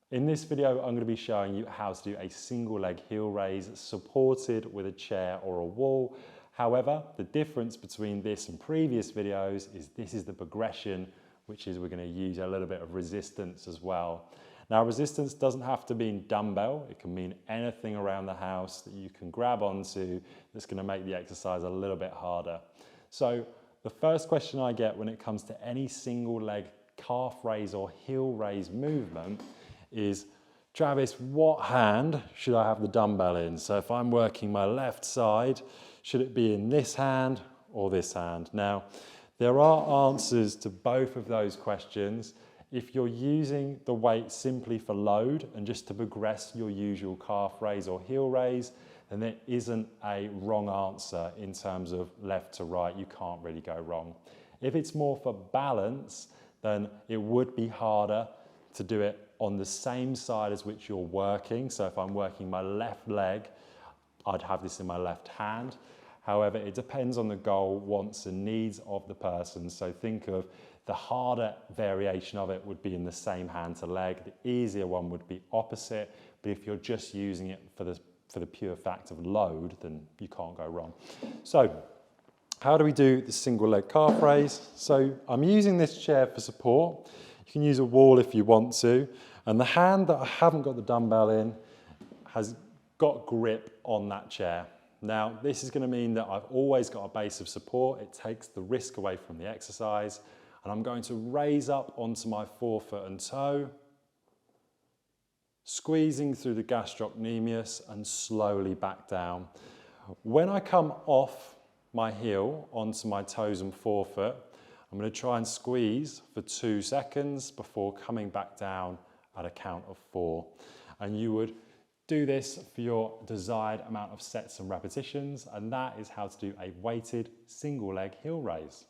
In this video, I'm going to be showing you how to do a single leg heel raise supported with a chair or a wall. However, the difference between this and previous videos is this is the progression, which is we're going to use a little bit of resistance as well. Now, resistance doesn't have to mean dumbbell. It can mean anything around the house that you can grab onto that's going to make the exercise a little bit harder. So the first question I get when it comes to any single leg calf raise or heel raise movement is, Travis, what hand should I have the dumbbell in? So if I'm working my left side, should it be in this hand or this hand? Now, there are answers to both of those questions. If you're using the weight simply for load and just to progress your usual calf raise or heel raise, then there isn't a wrong answer in terms of left to right. You can't really go wrong. If it's more for balance, then it would be harder to do it on the same side as which you're working. So if I'm working my left leg, I'd have this in my left hand. However, it depends on the goal, wants and needs of the person. So think of the harder variation of it would be in the same hand to leg. The easier one would be opposite. But if you're just using it for the pure fact of load, then you can't go wrong. So how do we do the single leg calf raise? So I'm using this chair for support. You can use a wall if you want to. And the hand that I haven't got the dumbbell in has got grip on that chair. Now, this is going to mean that I've always got a base of support. It takes the risk away from the exercise. And I'm going to raise up onto my forefoot and toe, squeezing through the gastrocnemius and slowly back down. When I come off my heel onto my toes and forefoot, I'm going to try and squeeze for 2 seconds before coming back down at a count of 4. And you would do this for your desired amount of sets and repetitions, and that is how to do a weighted single leg heel raise.